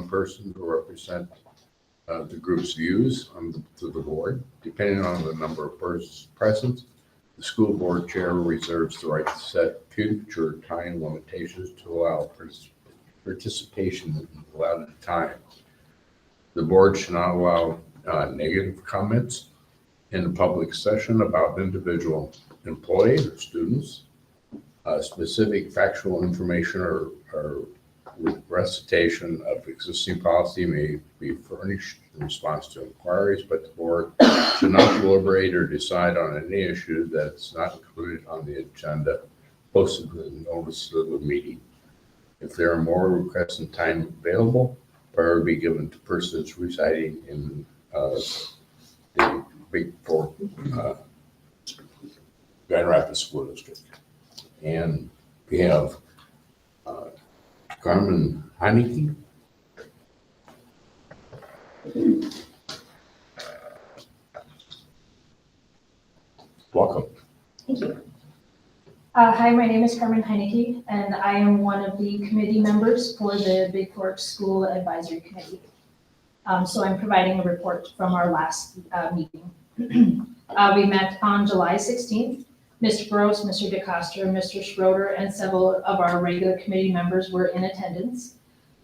one person to represent the group's views to the board. Depending on the number of persons present, the school board chair reserves the right to set future time limitations to allow participation in the allotted time. The board should not allow negative comments in a public session about individual employees or students. Specific factual information or recitation of existing policy may be furnished in response to inquiries, but the board should not deliberate or decide on any issue that's not included on the agenda posted with the notice of the meeting. If there are more requests and time available, priority be given to persons residing in the Big Fork Grand Rapids School District. And we have Carmen Heineke. Welcome. Thank you. Hi, my name is Carmen Heineke, and I am one of the committee members for the Big Fork School Advisory Committee. So I'm providing a report from our last meeting. We met on July 16th. Mr. Gross, Mr. DeCoster, Mr. Schroeder, and several of our regular committee members were in attendance.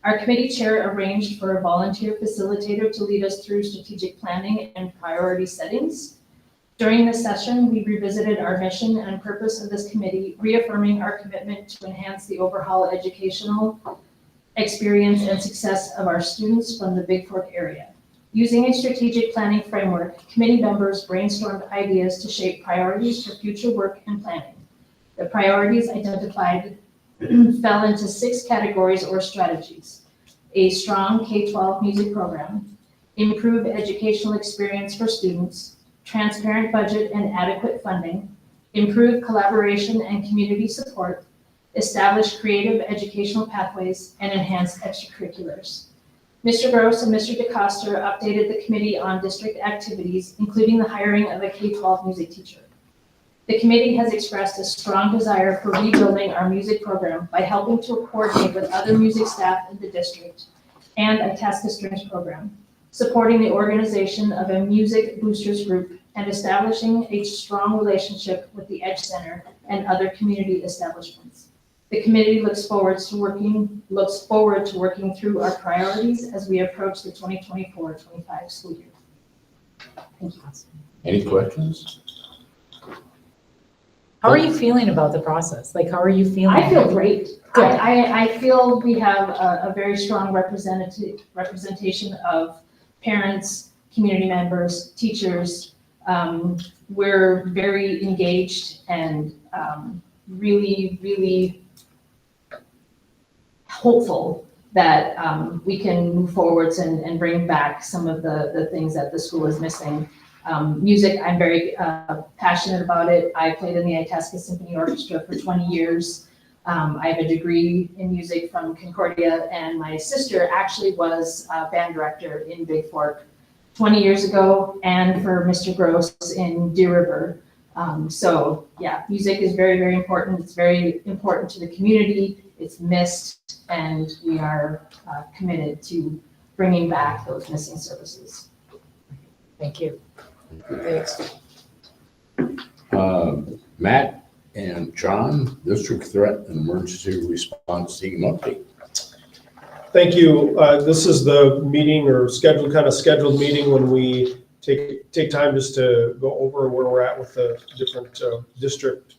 Our committee chair arranged for a volunteer facilitator to lead us through strategic planning and priority settings. During this session, we revisited our mission and purpose of this committee, reaffirming our commitment to enhance the overall educational experience and success of our students from the Big Fork area. Using a strategic planning framework, committee members brainstormed ideas to shape priorities for future work and planning. The priorities identified fell into 6 categories or strategies: a strong K-12 music program, improved educational experience for students, transparent budget and adequate funding, improved collaboration and community support, establish creative educational pathways, and enhance extracurriculars. Mr. Gross and Mr. DeCoster updated the committee on district activities, including the hiring of a K-12 music teacher. The committee has expressed a strong desire for rebuilding our music program by helping to coordinate with other music staff in the district and a Tasca Strings program, supporting the organization of a music boosters group, and establishing a strong relationship with the Edge Center and other community establishments. The committee looks forward to working through our priorities as we approach the 2024-25 school year. Thank you. Any questions? How are you feeling about the process? Like, how are you feeling? I feel great. Good. I feel we have a very strong representation of parents, community members, teachers. We're very engaged and really hopeful that we can move forwards and bring back some of the things that the school is missing. Music, I'm very passionate about it. I played in the Itasca Symphony Orchestra for 20 years. I have a degree in music from Concordia, and my sister actually was a band director in Big Fork 20 years ago, and for Mr. Gross in Deer River. So yeah, music is very important. It's very important to the community. It's missed, and we are committed to bringing back those missing services. Thank you. Thanks. Matt and John, District Threat and Emergency Response Team update. Thank you. This is the meeting or scheduled meeting when we take time just to go over where we're at with the different district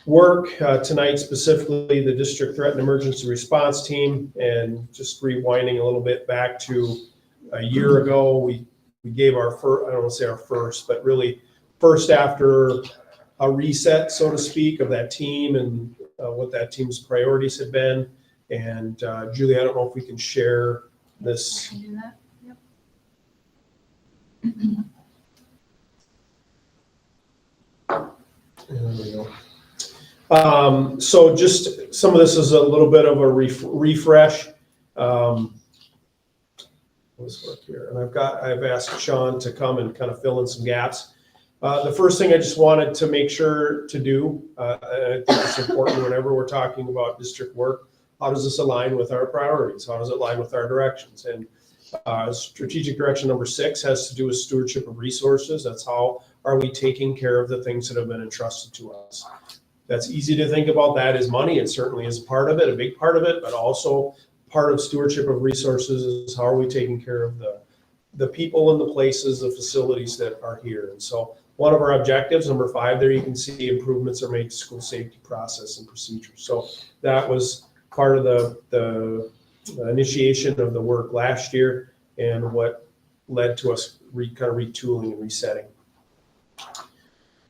work. Tonight specifically the District Threat and Emergency Response Team, and just rewinding a little bit back to a year ago, we gave our first, I don't want to say our first, but really first after a reset, so to speak, of that team and what that team's priorities had been. And Julie, I don't know if we can share this. I can do that. Yep. There we go. So just some of this is a little bit of a refresh. Let's look here, and I've asked Sean to come and kind of fill in some gaps. The first thing I just wanted to make sure to do, and I think it's important whenever we're talking about district work, how does this align with our priorities? How does it align with our directions? And strategic direction number 6 has to do with stewardship of resources. That's how are we taking care of the things that have been entrusted to us. That's easy to think about that as money. It certainly is part of it, a big part of it, but also part of stewardship of resources is how are we taking care of the people and the places, the facilities that are here. And so one of our objectives, number 5, there you can see improvements are made to school safety process and procedures. So that was part of the initiation of the work last year and what led to us kind of retooling and resetting.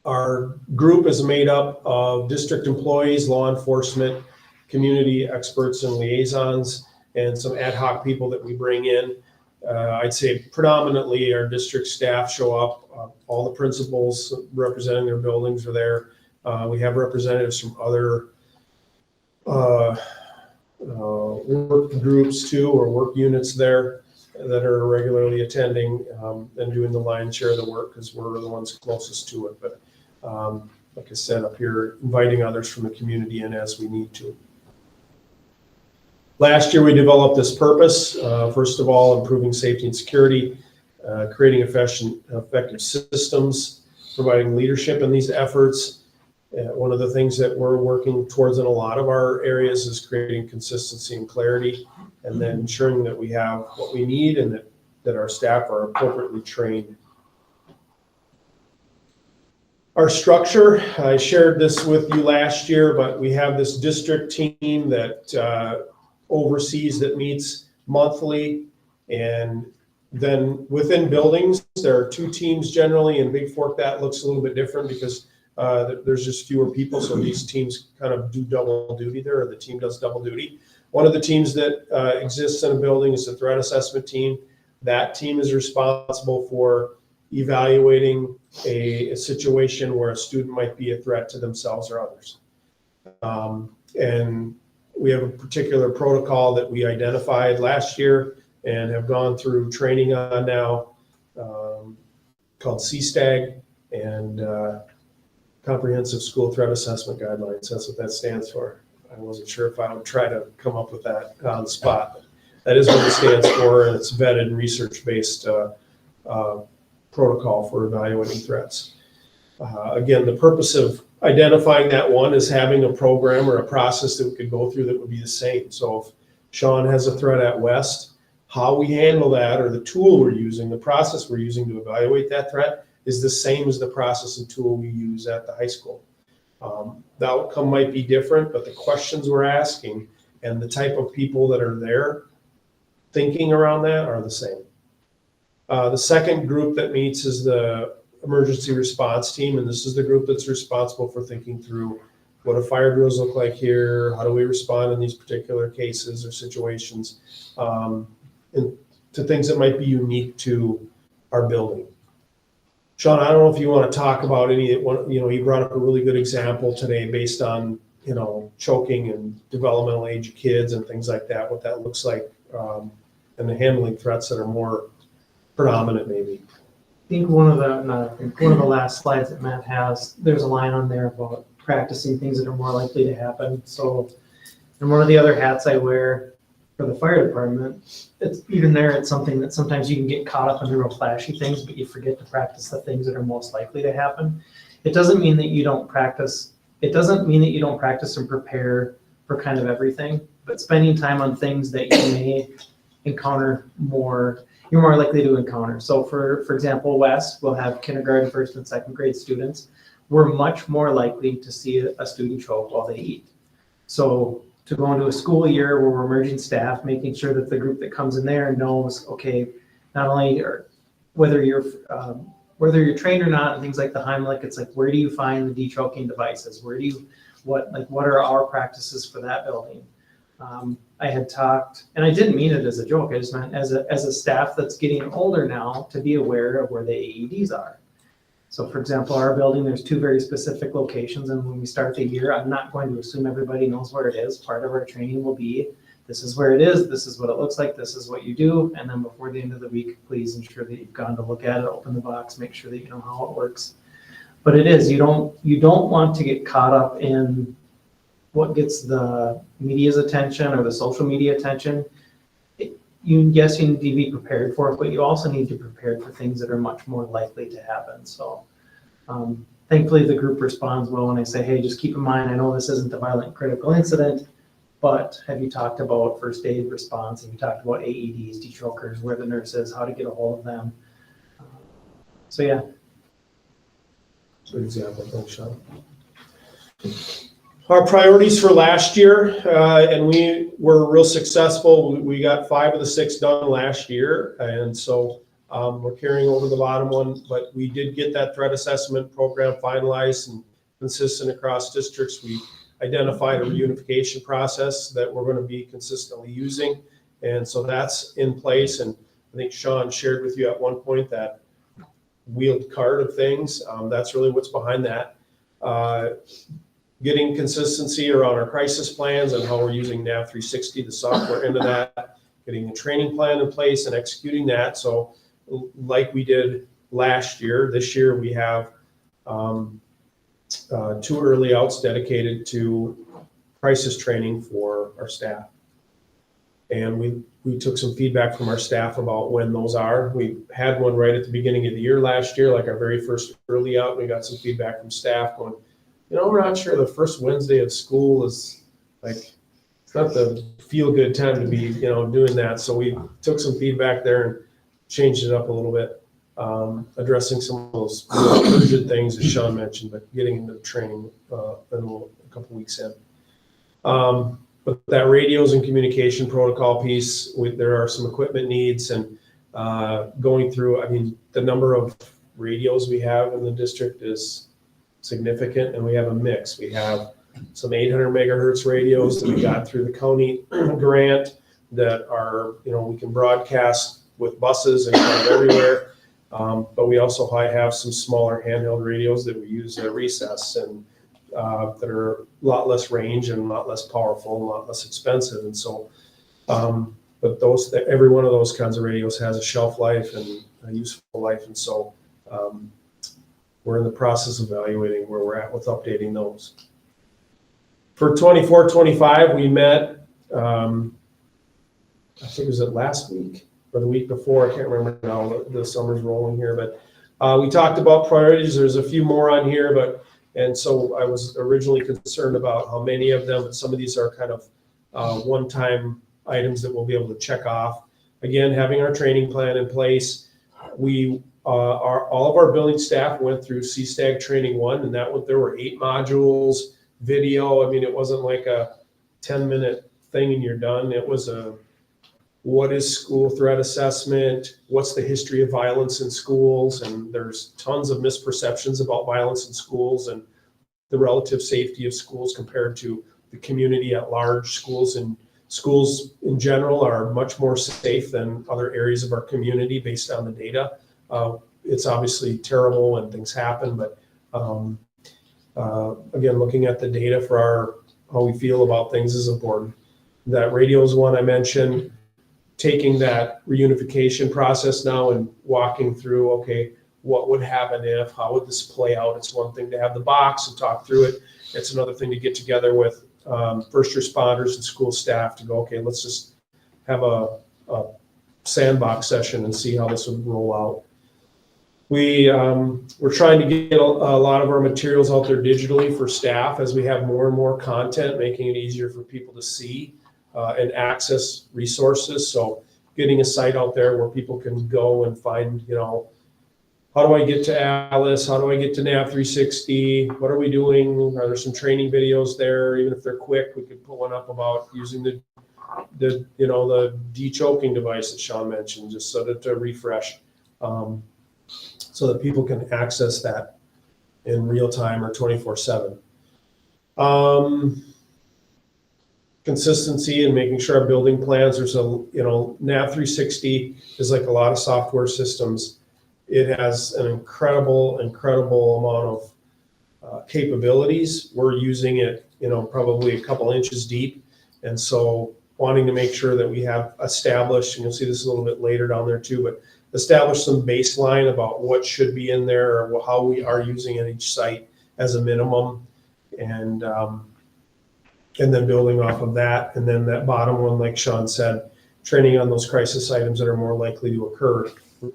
Our group is made up of district employees, law enforcement, community experts and liaisons, and some ad hoc people that we bring in. I'd say predominantly our district staff show up. All the principals representing their buildings are there. We have representatives from other work groups too, or work units there that are regularly attending and doing the lion's share of the work because we're the ones closest to it. But like I said, up here, inviting others from the community in as we need to. Last year, we developed this purpose. First of all, improving safety and security, creating effective systems, providing leadership in these efforts. One of the things that we're working towards in a lot of our areas is creating consistency and clarity, and then ensuring that we have what we need and that our staff are appropriately trained. Our structure, I shared this with you last year, but we have this district team that oversees, that meets monthly, and then within buildings, there are 2 teams generally. In Big Fork, that looks a little bit different because there's just fewer people, so these teams kind of do double duty there, or the team does double duty. One of the teams that exists in a building is the threat assessment team. That team is responsible for evaluating a situation where a student might be a threat to themselves or others. And we have a particular protocol that we identified last year and have gone through training on now called CSTAG and Comprehensive School Threat Assessment Guidelines. That's what that stands for. I wasn't sure if I would try to come up with that on the spot. But that is what it stands for, and it's vetted and research-based protocol for evaluating threats. Again, the purpose of identifying that one is having a program or a process that we could go through that would be the same. So if Sean has a threat at West, how we handle that, or the tool we're using, the process we're using to evaluate that threat is the same as the process and tool we use at the high school. The outcome might be different, but the questions we're asking and the type of people that are there thinking around that are the same. The second group that meets is the emergency response team, and this is the group that's responsible for thinking through what do fire drills look like here, how do we respond in these particular cases or situations, and to things that might be unique to our building. Sean, I don't know if you want to talk about you brought up a really good example today based on, choking and developmental age of kids and things like that, what that looks like, and the handling threats that are more predominant maybe. I think one of the last slides that Matt has, there's a line on there about practicing things that are more likely to happen. So, and one of the other hats I wear for the fire department, it's something that sometimes you can get caught up in the real flashy things, but you forget to practice the things that are most likely to happen. It doesn't mean that you don't practice. It doesn't mean that you don't practice and prepare for kind of everything, but spending time on things that you may encounter you're more likely to encounter. So for example, West will have kindergarten, 1st and 2nd grade students. We're much more likely to see a student choke while they eat. So to go into a school year where we're merging staff, making sure that the group that comes in there knows, okay, not only whether you're trained or not, and things like the Heimlich, it's like, where do you find the de-choking devices? What are our practices for that building? I had talked, and I didn't mean it as a joke, I just meant as a staff that's getting older now to be aware of where the AEDs are. So for example, our building, there's 2 very specific locations, and when we start the year, I'm not going to assume everybody knows where it is. Part of our training will be, this is where it is, this is what it looks like, this is what you do, and then before the end of the week, please ensure that you've gone to look at it, open the box, make sure that you know how it works. But it is, you don't want to get caught up in what gets the media's attention or the social media attention. Yes, you need to be prepared for it, but you also need to be prepared for things that are much more likely to happen. So thankfully the group responds well when I say, hey, just keep in mind, I know this isn't a violent critical incident, but have you talked about first aid response? Have you talked about AEDs, dechokers, where the nurse is, how to get a hold of them? So yeah. Good example, thanks, Sean. Our priorities for last year, and we were real successful. We got 5 of the 6 done last year, and so we're carrying over the bottom one, but we did get that threat assessment program finalized and consistent across districts. We identified a reunification process that we're going to be consistently using, and so that's in place. And I think Sean shared with you at one point that wheeled cart of things. That's really what's behind that. Getting consistency around our crisis plans and how we're using NAV 360, the software into that, getting a training plan in place and executing that. So like we did last year, this year we have 2 early outs dedicated to crisis training for our staff. And we took some feedback from our staff about when those are. We had one right at the beginning of the year last year, like our very first early out. We got some feedback from staff going, we're not sure the first Wednesday of school is like, it's not the feel good time to be, doing that. So we took some feedback there and changed it up a little bit, addressing some of those urgent things that Sean mentioned, but getting into the training in a couple weeks in. But that radios and communication protocol piece, there are some equipment needs and going through, the number of radios we have in the district is significant, and we have a mix. We have some 800 megahertz radios that we got through the county grant that are, we can broadcast with buses and kind of everywhere. But we also have some smaller handheld radios that we use at recess and that are a lot less range and a lot less powerful and a lot less expensive. And so, but every one of those kinds of radios has a shelf life and a useful life. And so, we're in the process of evaluating where we're at with updating those. For 24-25, we met, I think it was last week or the week before, I can't remember now, the summer's rolling here, but we talked about priorities. There's a few more on here, and so I was originally concerned about how many of them, but some of these are kind of one-time items that we'll be able to check off. Again, having our training plan in place. All of our building staff went through CSTAG training 1, and there were 8 modules, video. It wasn't like a 10-minute thing and you're done. It was what is school threat assessment? What's the history of violence in schools? And there's tons of misperceptions about violence in schools and the relative safety of schools compared to the community at large. Schools in general are much more safe than other areas of our community based on the data. It's obviously terrible when things happen, but again, looking at the data for how we feel about things is important. That radio is one I mentioned. Taking that reunification process now and walking through, okay, what would happen if, how would this play out? It's one thing to have the box and talk through it. It's another thing to get together with first responders and school staff to go, okay, let's just have a sandbox session and see how this would roll out. We're trying to get a lot of our materials out there digitally for staff as we have more and more content, making it easier for people to see and access resources. So getting a site out there where people can go and find, how do I get to Alice? How do I get to NAV 360? What are we doing? Are there some training videos there? Even if they're quick, we could put one up about using the de-choking device that Sean mentioned, just so to refresh. So that people can access that in real time or 24/7. Consistency and making sure our building plans, there's NAV 360 is like a lot of software systems. It has an incredible amount of capabilities. We're using it, probably a couple inches deep. And so wanting to make sure that we have established, and you'll see this a little bit later down there too, but establish some baseline about what should be in there or how we are using at each site as a minimum. And And then building off of that, and then that bottom one, like Sean said, training on those crisis items that are more likely to occur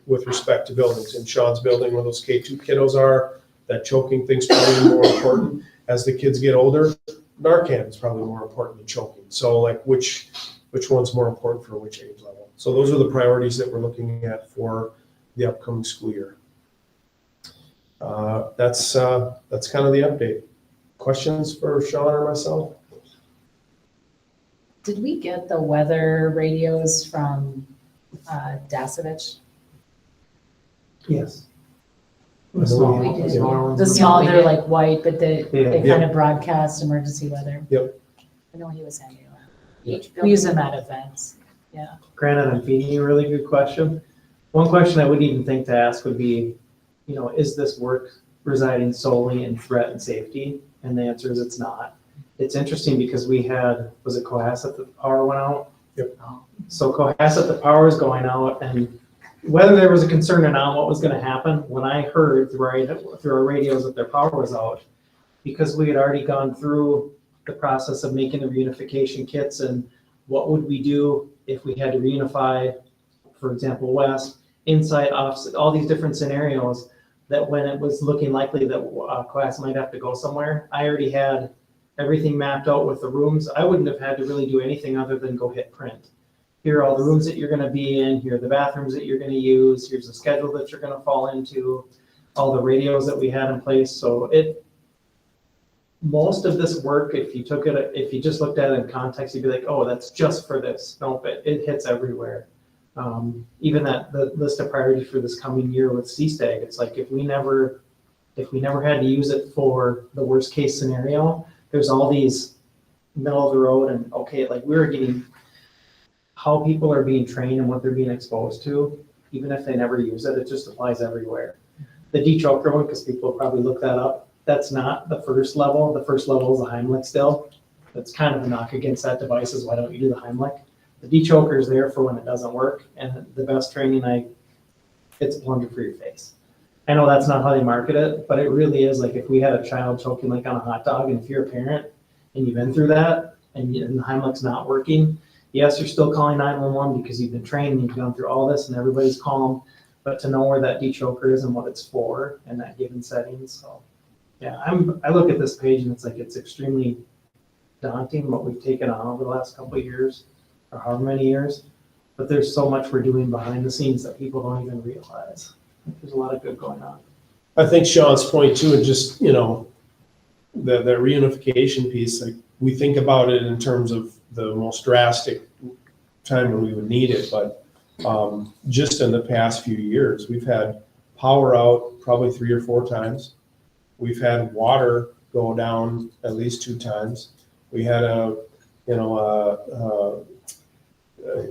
with respect to buildings. In Sean's building, where those K2 kiddos are, that choking thing's probably more important. As the kids get older, Narcan is probably more important than choking. So like which one's more important for which age level? So those are the priorities that we're looking at for the upcoming school year. That's kind of the update. Questions for Sean or myself? Did we get the weather radios from Dasovich? Yes. I The know small we- ones, yeah. smaller ones. The small, they're like white, but they Yeah. kind of broadcast emergency weather. Yep. I know he was handing them out. Each We use them at events. Yeah. Granted, I'm feeding you a really good question. One question I wouldn't even think to ask would be, is this work residing solely in threat and safety? And the answer is it's not. It's interesting because we had, was it Cohasset that the power went out? Yep. So Cohasset, the power is going out, and whether there was a concern or not what was gonna happen, when I heard through our radios that their power was out, because we had already gone through the process of making the reunification kits and what would we do if we had to reunify, for example, west, inside, opposite, all these different scenarios, that when it was looking likely that class might have to go somewhere, I already had everything mapped out with the rooms. I wouldn't have had to really do anything other than go hit print. Here are all the rooms that you're gonna be in, here are the bathrooms that you're gonna use, here's the schedule that you're gonna fall into, all the radios that we had in place. So most of this work, if you just looked at it in context, you'd be like, oh, that's just for this. Nope, it hits everywhere. Even the list of priorities for this coming year with CSTAG, it's like if we never had to use it for the worst case scenario, there's all these middle of the road and like we were getting how people are being trained and what they're being exposed to, even if they never use it, it just applies everywhere. The dechoker one, because people probably look that up, that's not the first level. The first level is the Heimlich still. That's kind of a knock against that device is why don't you do the Heimlich? The dechoker is there for when it doesn't work, and the best training, it's a plunger for your face. I know that's not how they market it, but it really is like if we had a child choking like on a hot dog, and if you're a parent and you've been through that and the Heimlich's not working, yes, you're still calling 911 because you've been trained and you've gone through all this and everybody's calm, but to know where that dechoker is and what it's for in that given setting. So yeah, I look at this page and it's like it's extremely daunting what we've taken on over the last couple of years or however many years, but there's so much we're doing behind the scenes that people don't even realize. There's a lot of good going on. I think Sean's point too, and just, that reunification piece, like we think about it in terms of the most drastic time when we would need it, but just in the past few years, we've had power out probably 3 or 4 times. We've had water go down at least 2 times. We had a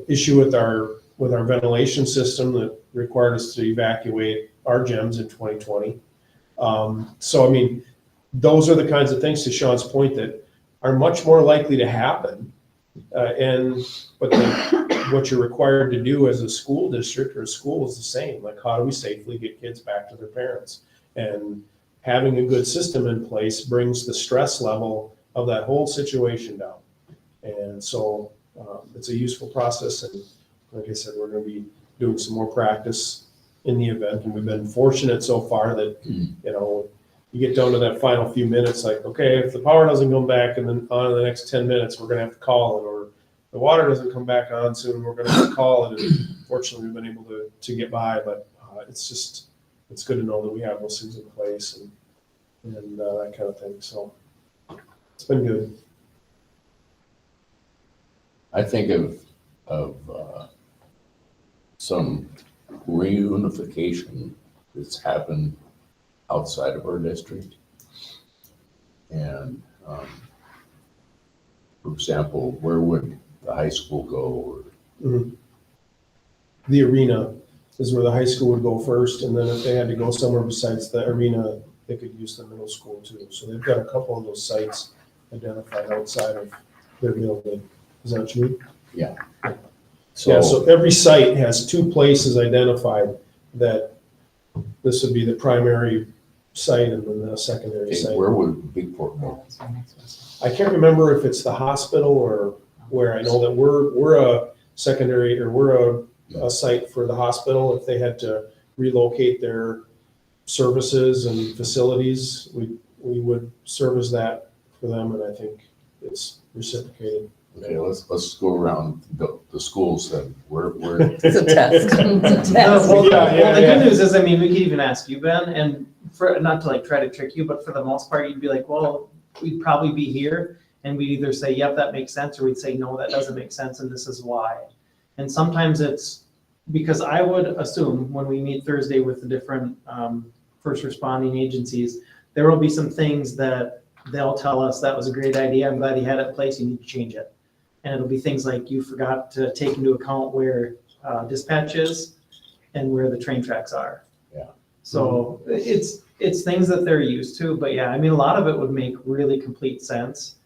issue with our ventilation system that required us to evacuate our gyms in 2020. So, I mean, those are the kinds of things, to Sean's point, that are much more likely to happen. But what you're required to do as a school district or a school is the same. Like, how do we safely get kids back to their parents? And having a good system in place brings the stress level of that whole situation down. And so it's a useful process. And like I said, we're going to be doing some more practice in the event. And we've been fortunate so far that, you get down to that final few minutes, like, okay, if the power doesn't come back and then on in the next 10 minutes, we're going to have to call it, or the water doesn't come back on soon, we're going to have to call it. And fortunately, we've been able to get by, but it's good to know that we have those things in place and that kind of thing. So it's been good. I think of some reunification that's happened outside of our district. And for example, where would the high school go? Mm-hmm. The arena is where the high school would go first, and then if they had to go somewhere besides the arena, they could use the middle school too. So they've got a couple of those sites identified outside of their building. Is that what you mean? Yeah. So every site has 2 places identified that this would be the primary site and then the secondary Okay, site. where would Big Fork go? That's my next question. I can't remember if it's the hospital or where. I know that we're a secondary, or we're a site for the hospital. If they had to relocate their services and facilities, we would service that for them, and I think it's reciprocated. Okay, let's go around the schools then. Where, It's a test. It's a test. Well, Yeah, yeah, the yeah. good news is, I mean, we could even ask you, Ben, and for, not to like try to trick you, but for the most part, you'd be like, well, we'd probably be here. And we'd either say, yep, that makes sense, or we'd say, no, that doesn't make sense, and this is why. And sometimes it's, because I would assume when we meet Thursday with the different first responding agencies, there will be some things that they'll tell us, that was a great idea, I'm glad you had it in place, you need to change it. And it'll be things like you forgot to take into account where dispatch is and where the train tracks are. Yeah. So it's things that they're used to, but yeah, I mean, a lot of it would make really complete sense.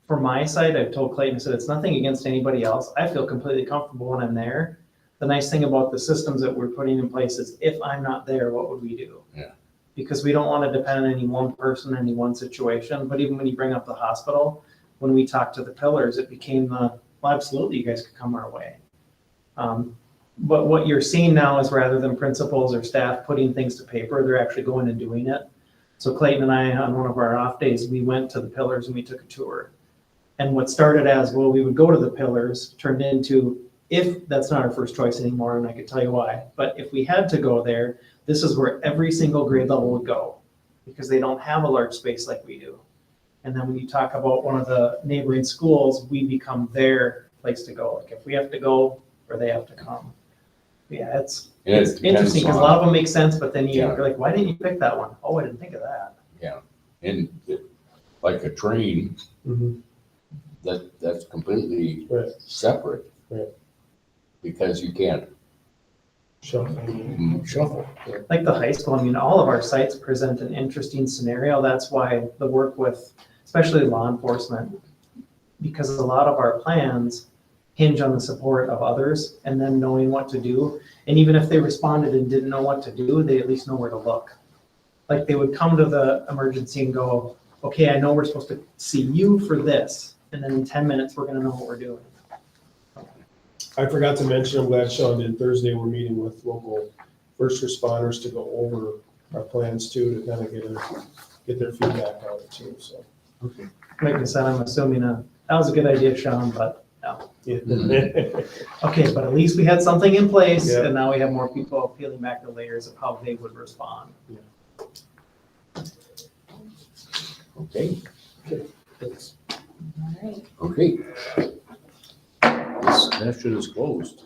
For my side, I've told Clayton, I said, it's nothing against anybody else. I feel completely comfortable when I'm there. The nice thing about the systems that we're putting in place is if I'm not there, what would we do? Yeah. Because we don't want to depend on any one person, any one situation. But even when you bring up the hospital, when we talked to the pillars, it became well, absolutely, you guys could come our way. But what you're seeing now is rather than principals or staff putting things to paper, they're actually going and doing it. So Clayton and I, on one of our off days, we went to the pillars and we took a tour. And what started as, well, we would go to the pillars, turned into, if that's not our first choice anymore, and I could tell you why, but if we had to go there, this is where every single grade level would go, because they don't have a large space like we do. And then when you talk about one of the neighboring schools, we become their place to go. Like if we have to go, or they have to come. Yeah, it's And it depends interesting, because a on- lot of them make sense, but then Yeah. you're like, why didn't you pick that one? Oh, I didn't think of that. And like a train, Mhm. that's completely Right. separate. Right. Because you can't Shuffle. shuffle. Like the high school, I mean, all of our sites present an interesting scenario. That's why the work with, especially law enforcement, because a lot of our plans hinge on the support of others and then knowing what to do. And even if they responded and didn't know what to do, they at least know where to look. Like they would come to the emergency and go, okay, I know we're supposed to see you for this. And then in 10 minutes, we're gonna know what we're doing. I forgot to mention, I'm glad Sean did, Thursday, we're meeting with local first responders to go over our plans too, to kind of get their feedback on it too, so. Like I said, I'm assuming that was a good idea, Sean, but no. Yeah. Okay, but at least we had something in place, Yeah. and now we have more people peeling back the layers of how they would respond. Okay, Thanks. All right. okay. This session is closed.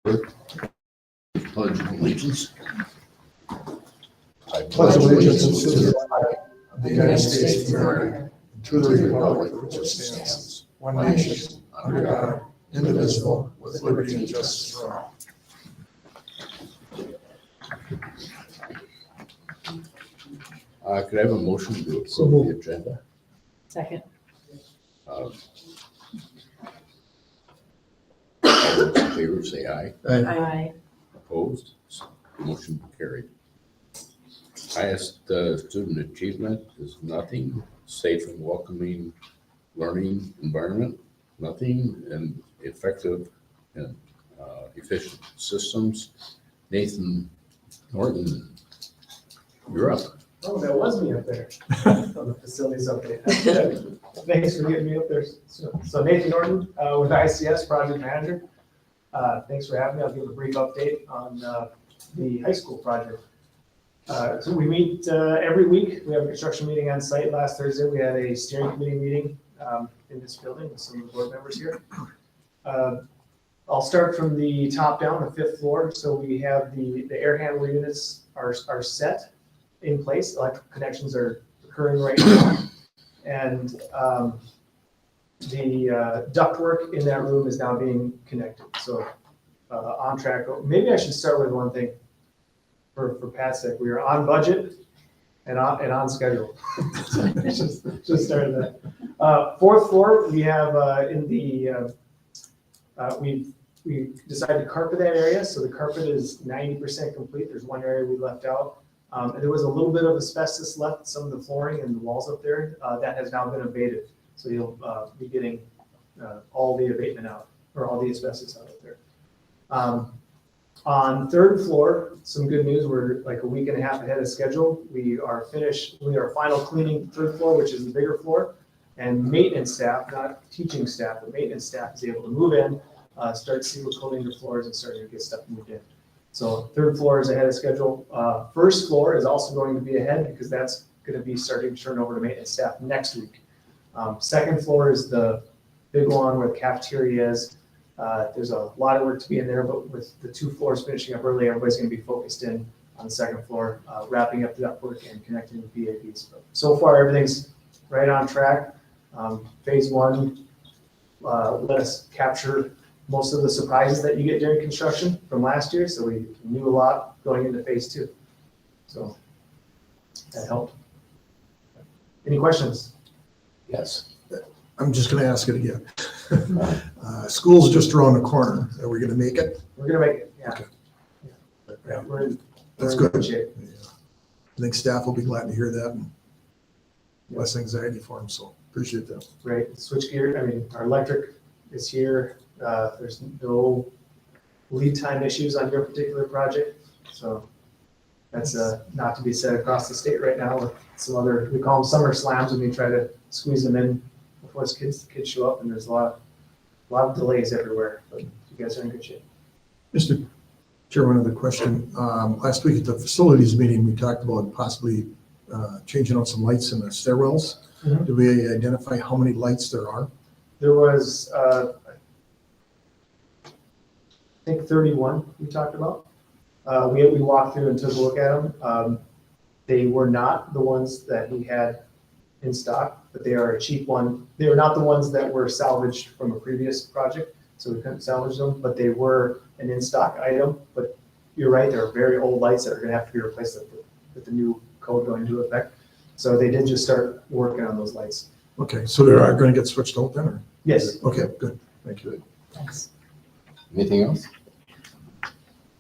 Pledge of allegiance. I pledge allegiance to the flag of the United States of America, and to the republic for which it stands, one nation, under God, indivisible, with liberty and justice for all. Could I have a motion to So approve moved. the agenda? Second. All those in favor say aye. Aye. Opposed? Motion carried. Highest student achievement is nothing. Safe and welcoming learning environment, nothing. And effective and efficient systems. Nathan Norton, you're up. Oh, that was me up there on the facilities update. That's good. Thanks for getting me up there. So Nathan Norton with ICS Project Manager. Thanks for having me. I'll give a brief update on the high school project. So we meet every week. We have a construction meeting on site. Last Thursday, we had a steering committee meeting in this building with some of the board members here. I'll start from the top down, the 5th floor. So we have the air handler units are set in place. Electrical connections are occurring right now. And the ductwork in that room is now being connected. So on track. Maybe I should start with one thing for Pat's sake. We are on budget and on schedule. just started that. 4th floor, we have in the, we decided to carpet that area. So the carpet is 90% complete. There's one area we left out. And there was a little bit of asbestos left, some of the flooring and the walls up there. That has now been abated. So you'll be getting all the abatement out, or all the asbestos out up there. On 3rd floor, some good news. We're like a week and a half ahead of schedule. We are final cleaning the 3rd floor, which is the bigger floor. And maintenance staff, not teaching staff, but maintenance staff is able to move in, start seal coating the floors and starting to get stuff moved in. So 3rd floor is ahead of schedule. 1st floor is also going to be ahead because that's going to be starting to turn over to maintenance staff next week. 2nd floor is the big one where the cafeteria is. There's a lot of work to be in there, but with the 2 floors finishing up early, everybody's going to be focused in on the 2nd floor, wrapping up the ductwork and connecting with VAVs. But so far, everything's right on track. Phase 1 let us capture most of the surprises that you get during construction from last year. So we knew a lot going into phase 2. So that helped. Any questions? Yes. I'm just gonna ask it again. School's just around the corner. Are we gonna make it? We're going to make it. Yeah. Okay. Yeah, we're in That's good good. shape. Yeah. I think staff will be glad to hear that and less anxiety for them, so appreciate that. Right. Switchgear, I mean, our electric is here. There's no lead time issues on your particular project. So that's not to be said across the state right now with some other, we call them summer slams, when we try to squeeze them in before kids show up, and there's a lot of delays everywhere, but you guys are in good shape. Mr. Chair, one other question. Last week at the facilities meeting, we talked about possibly changing out some lights in the stairwells. Mhm. Do we identify how many lights there are? There was, I think 31 we talked about. We walked through and took a look at them. They were not the ones that we had in stock, but they are a cheap one. They were not the ones that were salvaged from a previous project, so we couldn't salvage them, but they were an in-stock item. But you're right, they're very old lights that are gonna have to be replaced with the new code going into effect. So they did just start working on those lights. Okay, so they are gonna get switched out then, or? Yes. Okay, good, thank you. Thanks. Anything else?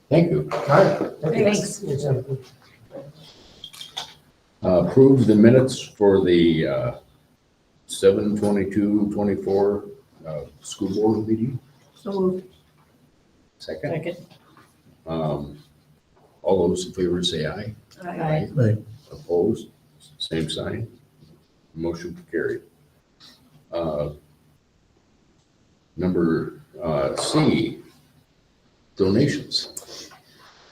Thank you. All right. Thank you. Thanks. Approve the minutes for the 7/22/24 school board meeting. So moved. Second. Second. All those in favor say aye. Aye. Right. Opposed? Same sign. Motion carried. Number C, donations.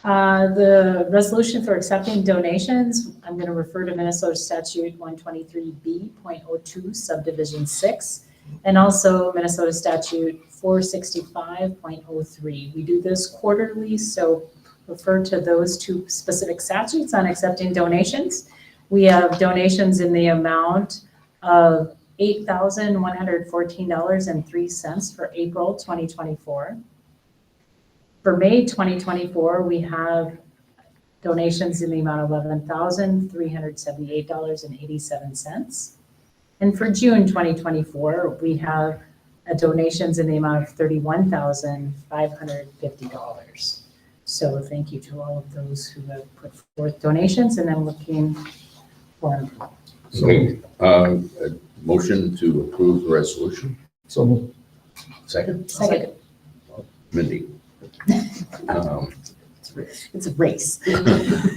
The resolution for accepting donations, I'm going to refer to Minnesota Statute 123B.02 Subdivision 6. And also Minnesota statute 465.03. We do this quarterly, so refer to those two specific statutes on accepting donations. We have donations in the amount of $8,114.03 for April 2024. For May 2024, we have donations in the amount of $11,378.87. And for June 2024, we have donations in the amount of $31,550. So thank you to all of those who have put forth donations, and I'm looking for So, a motion to approve the resolution. So, Second, second. Mindy. It's a race.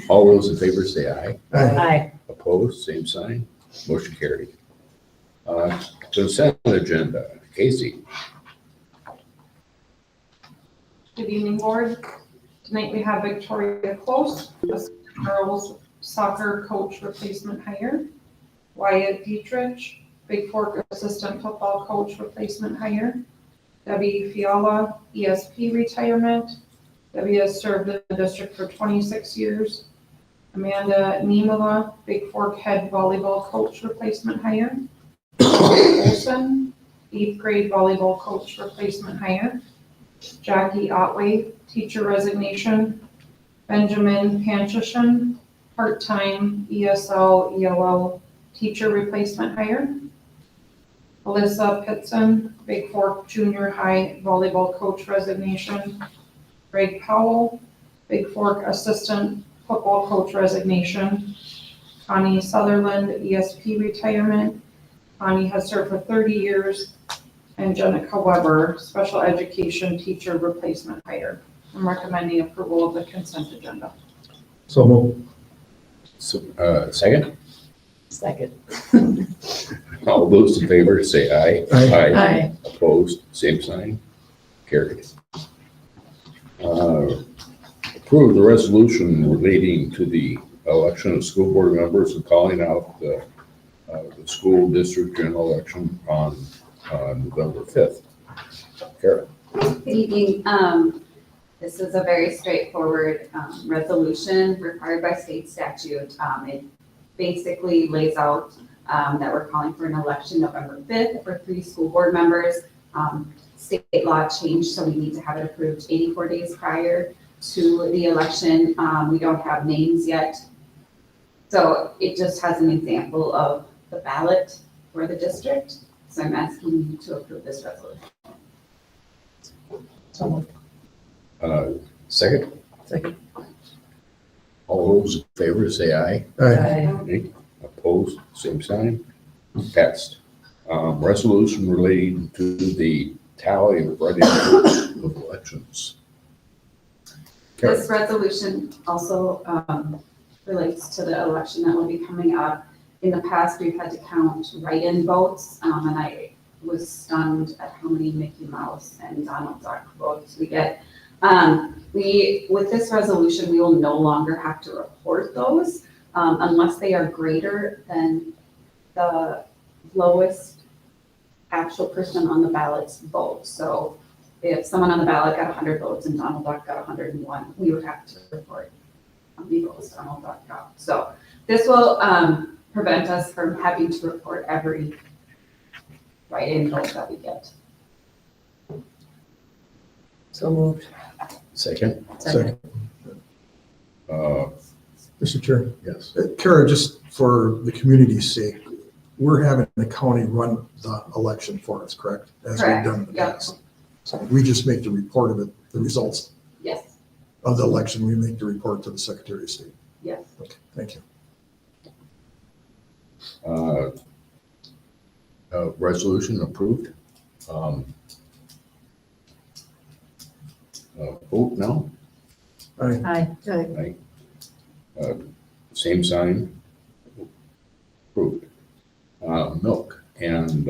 All those in favor say aye. Aye. Opposed, same sign. Motion carried. Consent agenda. Casey. Good evening, board. Tonight we have Victoria Close, girls soccer coach replacement hire. Wyatt Dietrich, Big Fork assistant football coach replacement hire. Debbie Fiala, ESP retirement. Debbie has served in the district for 26 years. Amanda Niemela, Big Fork head volleyball coach replacement hire. Olson, 8th grade volleyball coach replacement hire. Jackie Otway, teacher resignation. Benjamin Panchishan, part-time ESL, ELL teacher replacement hire. Alyssa Pitson, Big Fork junior high volleyball coach resignation. Greg Powell, Big Fork assistant football coach resignation. Connie Sutherland, ESP retirement. Connie has served for 30 years. And Jenica Weber, special education teacher replacement hire. I'm recommending approval of the consent agenda. so moved. So, second, Second. all those in favor say aye. Aye. Opposed, same sign. Carried. Approve the resolution relating to the election of school board members and calling out the school district general election on November 5th. Kara. Good evening. This is a very straightforward resolution required by state statute. It basically lays out that we're calling for an election November 5th for 3 school board members. State law changed, so we need to have it approved 84 days prior to the election. We don't have names yet. So it just has an example of the ballot for the district. So I'm asking you to approve this resolution. Second, Second. all those in favor say aye. Aye. Opposed, same sign. Passed. Resolution relating to the tally of write-in votes of elections. Kara. This resolution also relates to the election that will be coming up. In the past, we've had to count write-in votes, and I was stunned at how many Mickey Mouse and Donald Duck votes we get. With this resolution, we will no longer have to report those unless they are greater than the lowest actual person on the ballot's vote. So if someone on the ballot got 100 votes and Donald Duck got 101, we would have to report how many votes Donald Duck got. So this will prevent us from having to report every write-in vote that we get. So moved. Second, Second. Mr. Chair. yes. Kara, just for the community's sake, we're having the county run the election for us, correct? As we've done in the Correct, past. So we just make the report of it, the results Yes, of the election, we make the report to the Secretary of State. yes. Okay, thank you. Resolution approved. Vote no. Aye. Aye. Same sign. Approved. Milk and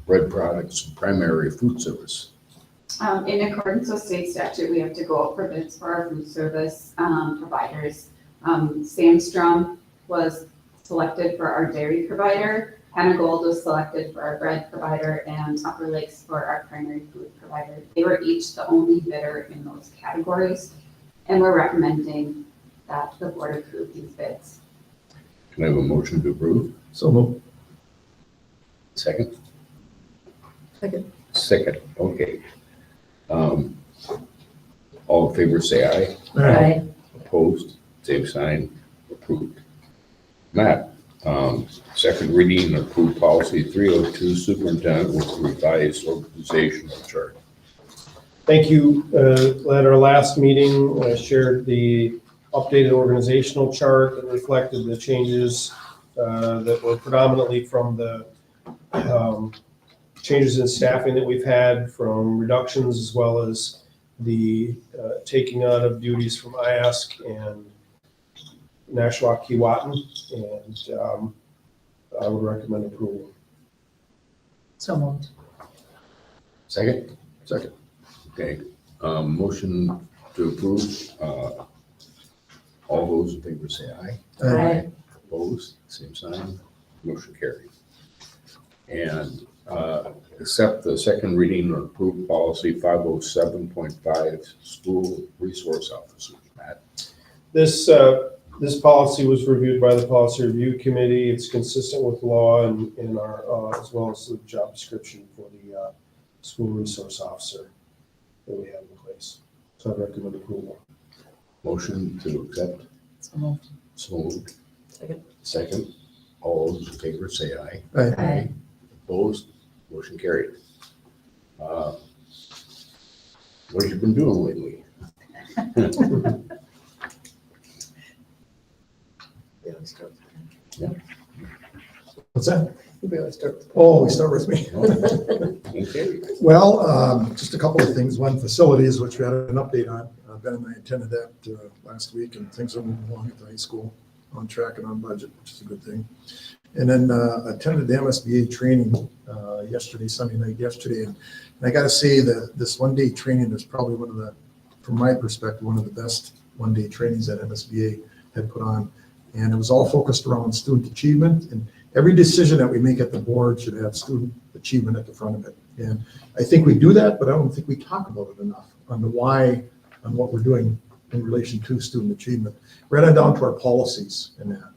bread products, primary food service. In accordance with state statute, we have to go out for bids for our food service providers. Sandstrom was selected for our dairy provider. Hannah Gold was selected for our bread provider and Upper Lakes for our primary food provider. They were each the only bidder in those categories, and we're recommending that the board approve these bids. Can I have a motion to approve? So moved. Second? Second. Second, okay. All in favor, say aye. Aye. Opposed, same sign, approved. Matt, second reading and approved policy 302, superintendent with revised organizational chart. Thank you. At our last meeting, I shared the updated organizational chart that reflected the changes that were predominantly from the changes in staffing that we've had, from reductions as well as the taking on of duties from IASC and Nashwauk Keewatin, and I would recommend approval. So moved. Second? Second. Okay, motion to approve. All those in favor say aye. Aye. Opposed, same sign, motion carried. And accept the second reading or approved policy 507.5, school resource officers. Matt? This policy was reviewed by the policy review committee. It's consistent with law and our as well as the job description for the school resource officer that we have in place. So I recommend approval. Motion to accept. So moved. So moved. Second. Second. All those in favor say aye. Aye. Opposed, motion carried. What have you been doing lately? What's that? We always start. Oh, we start with me. Okay. Well, just a couple of things. One, facilities, which we had an update on. Ben and I attended that last week, and things are moving along at the high school, on track and on budget, which is a good thing. And then attended the MSBA training yesterday, Sunday night yesterday. And I got to say that this one-day training is probably one of the, from my perspective, one of the best one-day trainings that MSBA had put on. And it was all focused around student achievement. And every decision that we make at the board should have student achievement at the front of it. And I think we do that, but I don't think we talk about it enough on the why, on what we're doing in relation to student achievement. Right on down to our policies and that.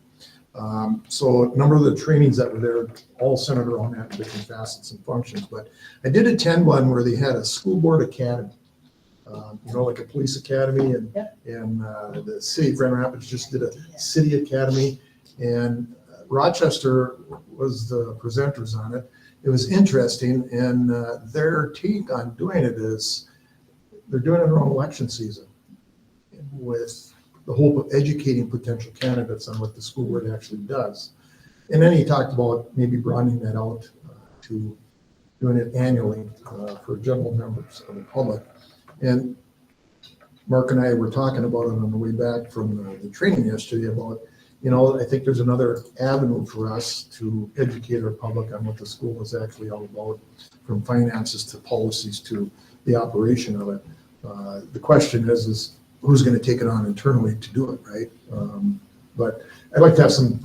So a number of the trainings that were there all centered around that in different facets and functions. But I did attend one where they had a school board academy, like a police academy, and the city of Grand Rapids just did a city academy, and Rochester was the presenters on it. It was interesting, and their take on doing it is they're doing it around election season with the hope of educating potential candidates on what the school board actually does. And then he talked about maybe broadening that out to doing it annually for general members of the public. And Mark and I were talking about it on the way back from the training yesterday about, I think there's another avenue for us to educate our public on what the school is actually all about, from finances to policies to the operation of it. The question is who's going to take it on internally to do it, right? But I'd like to have some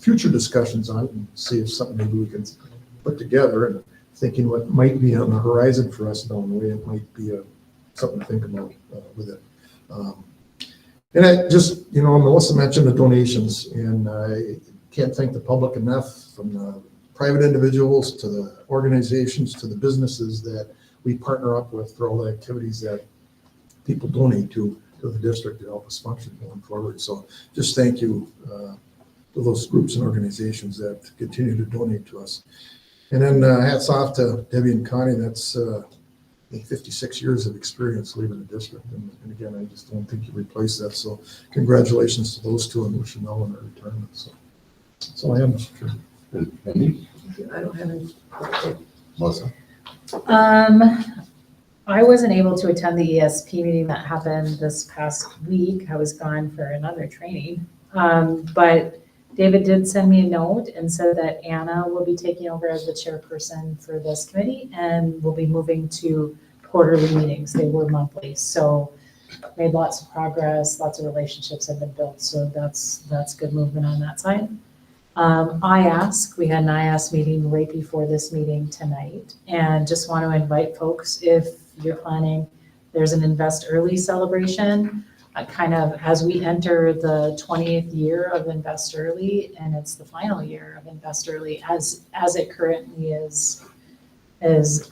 future discussions on it and see if something maybe we can put together, and thinking what might be on the horizon for us down the way. It might be something to think about with it. And I just, Melissa mentioned the donations, and I can't thank the public enough, from the private individuals to the organizations to the businesses that we partner up with for all the activities that people donate to the district to help us function going forward. So just thank you to those groups and organizations that continue to donate to us. And then hats off to Debbie and Connie. That's 56 years of experience leaving the district. And again, I just don't think you replace that. So congratulations to those two, and wish them well in their retirement. So that's all I have, Mr. Chairman. Andy? I don't have any. Melissa? I wasn't able to attend the ESP meeting that happened this past week. I was gone for another training. But David did send me a note and said that Anna will be taking over as the chairperson for this committee, and will be moving to quarterly meetings. They were monthly. So made lots of progress, lots of relationships have been built. So that's good movement on that side. We had an IASK meeting right before this meeting tonight, and just want to invite folks, if you're planning, there's an Invest Early celebration, kind of as we enter the 20th year of Invest Early, and it's the final year of Invest Early as it currently is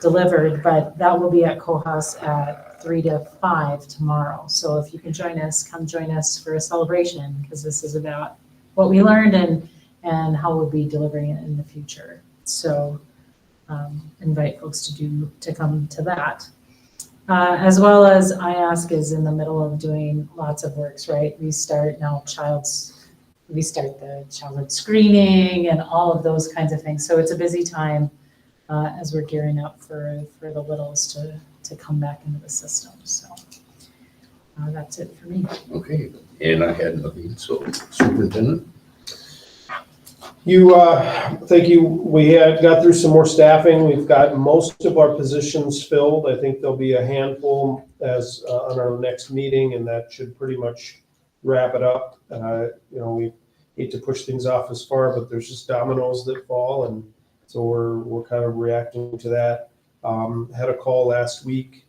delivered, but that will be at Cohos at 3 to 5 tomorrow. So if you can join us, come join us for a celebration, because this is about what we learned and how we'll be delivering it in the future. So invite folks to come to that. As well as IASK is in the middle of doing lots of works, right? We start the childhood screening and all of those kinds of things. So it's a busy time as we're gearing up for the littles to come back into the system. So that's it for me. Okay, and I had nothing, so Superintendent? Thank you. We got through some more staffing. We've got most of our positions filled. I think there'll be a handful on our next meeting, and that should pretty much wrap it up. We hate to push things off as far, but there's just dominoes that fall, and so we're kind of reacting to that. Had a call last week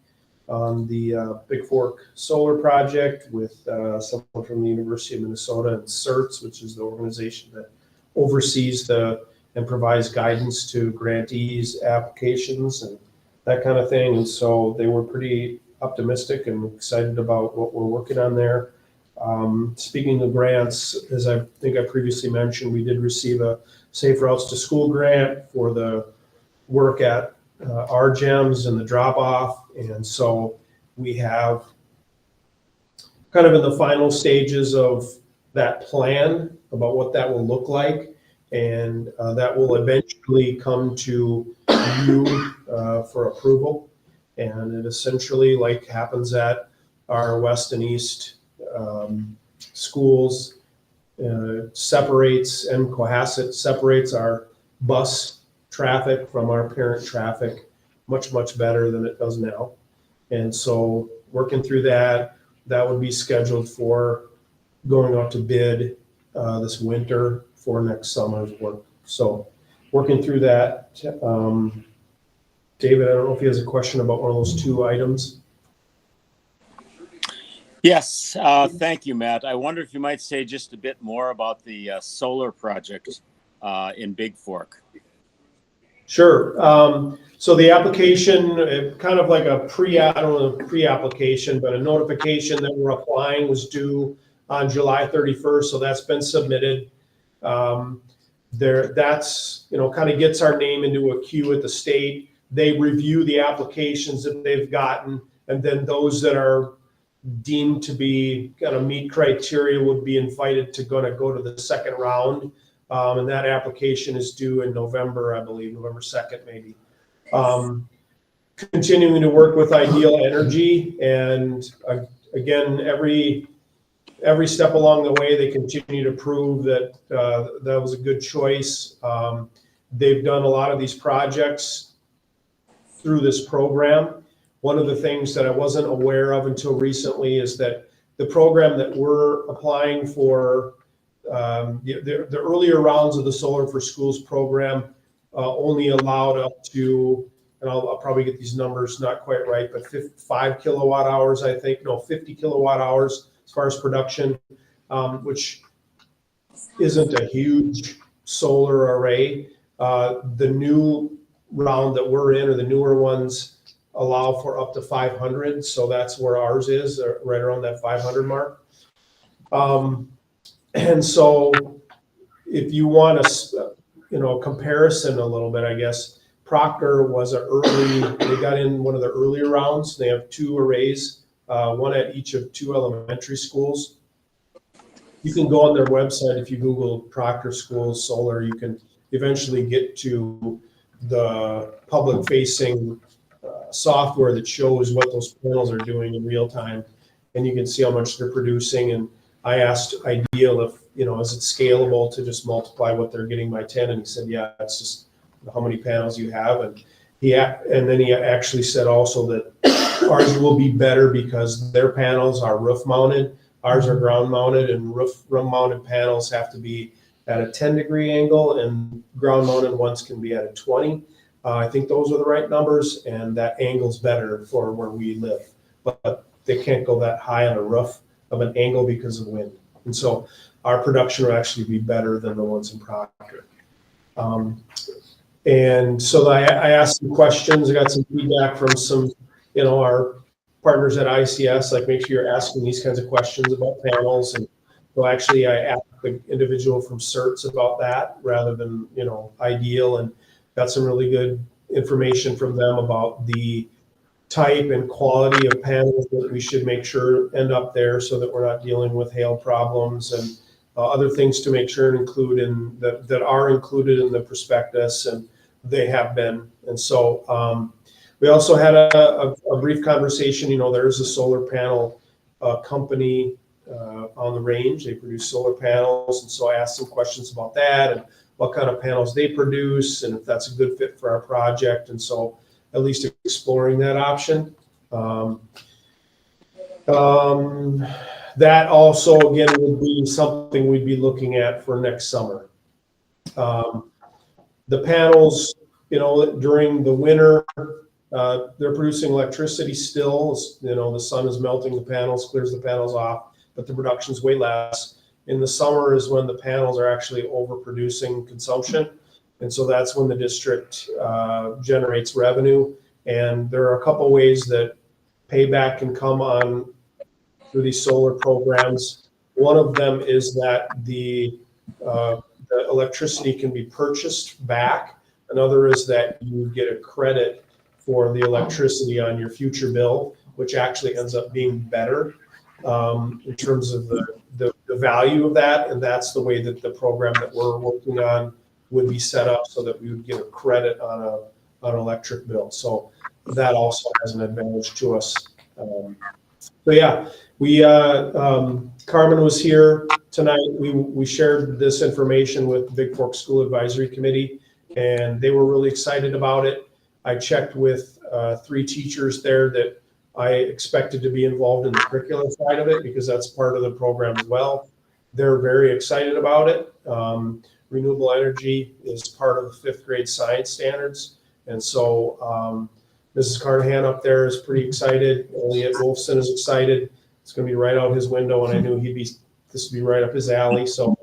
on the Big Fork Solar Project with someone from the University of Minnesota and CERTS, which is the organization that oversees and provides guidance to grantees, applications, and that kind of thing. And so they were pretty optimistic and excited about what we're working on there. Speaking of grants, as I think I previously mentioned, we did receive a Safe Routes to School grant for the work at our GEMS and the drop-off. And so we have kind of in the final stages of that plan about what that will look like, and that will eventually come to you for approval. And it essentially, like happens at our west and east schools, separates our bus traffic from our parent traffic much, much better than it does now. And so working through that would be scheduled for going out to bid this winter for next summer's work. So working through that. David, I don't know if he has a question about one of those two items. Yes, thank you, Matt. I wonder if you might say just a bit more about the solar project in Big Fork. Sure. So the application, kind of like a pre-application, but a notification that we're applying was due on July 31st. So that's been submitted. That's, kind of gets our name into a queue at the state. They review the applications that they've gotten, and then those that are deemed to be kind of meet criteria would be invited to go to the second round. And that application is due in November, I believe, November 2nd, maybe. Continuing to work with Ideal Energy, and again, every step along the way, they continue to prove that that was a good choice. They've done a lot of these projects through this program. One of the things that I wasn't aware of until recently is that the program that we're applying for, the earlier rounds of the Solar for Schools program only allowed up to, and I'll probably get these numbers not quite right, but 5 kilowatt hours, 50 kilowatt hours as far as production, which isn't a huge solar array. The new round that we're in, or the newer ones, allow for up to 500. So that's where ours is, right around that 500 mark. And so if you want a comparison a little bit, I guess, Proctor was they got in one of the earlier rounds. They have 2 arrays, one at each of 2 elementary schools. You can go on their website. If you Google Proctor Schools Solar, you can eventually get to the public-facing software that shows what those panels are doing in real time, and you can see how much they're producing. And I asked Ideal if, is it scalable to just multiply what they're getting by 10, and he said, yeah, it's just how many panels you have. And then he actually said also that ours will be better because their panels are roof mounted, ours are ground mounted, and roof mounted panels have to be at a 10-degree angle, and ground-mounted ones can be at a 20. I think those are the right numbers, and that angle's better for where we live. But they can't go that high on a roof of an angle because of wind. And so our production will actually be better than the ones in Proctor. And so I asked some questions. I got some feedback from some, our partners at ICS, like make sure you're asking these kinds of questions about panels. And so actually I asked the individual from CERTS about that rather than, Ideal, and got some really good information from them about the type and quality of panels that we should make sure end up there so that we're not dealing with hail problems and other things to make sure and include in that are included in the prospectus, and they have been. And so we also had a brief conversation. There is a solar panel company on the range. They produce solar panels, and so I asked some questions about that and what kind of panels they produce and if that's a good fit for our project. And so at least exploring that option. That also, again, would be something we'd be looking at for next summer. The panels, during the winter, they're producing electricity still. The sun is melting the panels, clears the panels off, but the production's way less. In the summer is when the panels are actually overproducing consumption. And so that's when the district generates revenue. And there are a couple ways that payback can come on through these solar programs. One of them is that the electricity can be purchased back. Another is that you get a credit for the electricity on your future bill, which actually ends up being better in terms of the value of that. And that's the way that the program that we're working on would be set up, so that we would get a credit on an electric bill. So that also has an advantage to us. So yeah, Carmen was here tonight. We shared this information with the Big Fork School Advisory Committee, and they were really excited about it. I checked with 3 teachers there that I expected to be involved in the curriculum side of it, because that's part of the program as well. They're very excited about it. Renewable energy is part of the 5th grade science standards. And so Mrs. Carnahan up there is pretty excited. Elliot Wolfson is excited. It's going to be right out his window, and I knew this would be right up his alley. So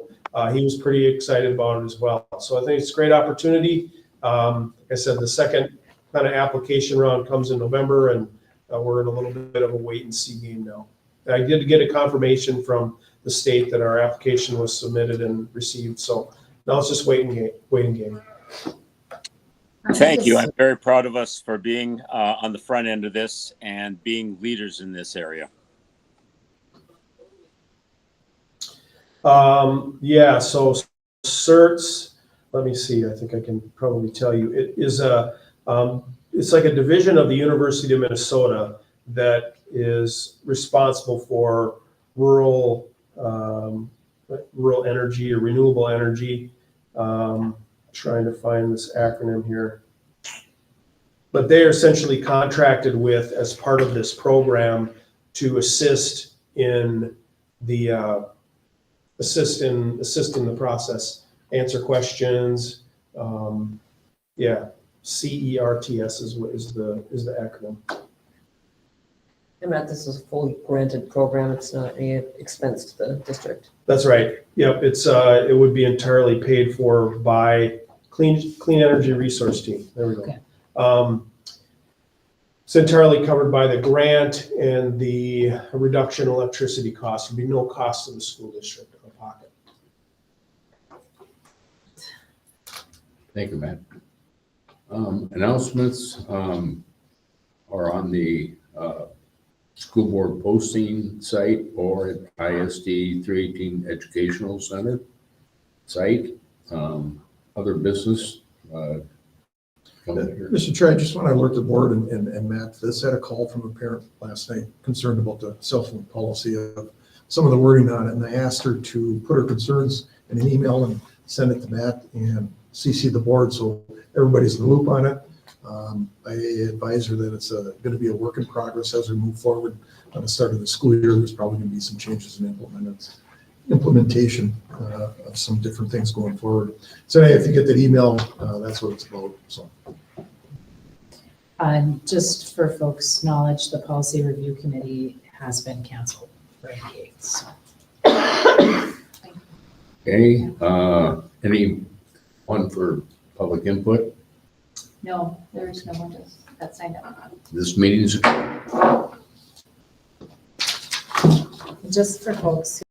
he was pretty excited about it as well. So I think it's a great opportunity. Like I said, the second kind of application round comes in November, and we're in a little bit of a wait and see game now. I did get a confirmation from the state that our application was submitted and received. So now it's just waiting game. Thank you. I'm very proud of us for being on the front end of this and being leaders in this area. Yeah, so CERTS, let me see, I think I can probably tell you. It is it's like a division of the University of Minnesota that is responsible for rural energy or renewable energy. Trying to find this acronym here. But they are essentially contracted with, as part of this program, to assist in the assist in the process, answer questions. Yeah, CERTS is the acronym. And Matt, this is a fully granted program. It's not any expense to the district. That's right. Yep, it would be entirely paid for by Clean Energy Resource Team. There we go. Okay. It's entirely covered by the grant and the reduction in electricity costs. There'd be no cost to the school district out of pocket. Thank you, Matt. Announcements are on the school board posting site or at ISD 318 Educational Center site. Other business. Mr. Chair, I just want to alert the board and Matt, this had a call from a parent last night concerned about the cell phone policy of some of the wording on it. And I asked her to put her concerns in an email and send it to Matt and CC the board so everybody's in the loop on it. I advise her that it's going to be a work in progress as we move forward on the start of the school year. There's probably going to be some changes in implementation of some different things going forward. So if you get that email, that's what it's about, so. Just for folks' knowledge, the policy review committee has been canceled for the 8th, so. Okay, anyone for public input? No, there's no one that signed up. This meeting is Just for folks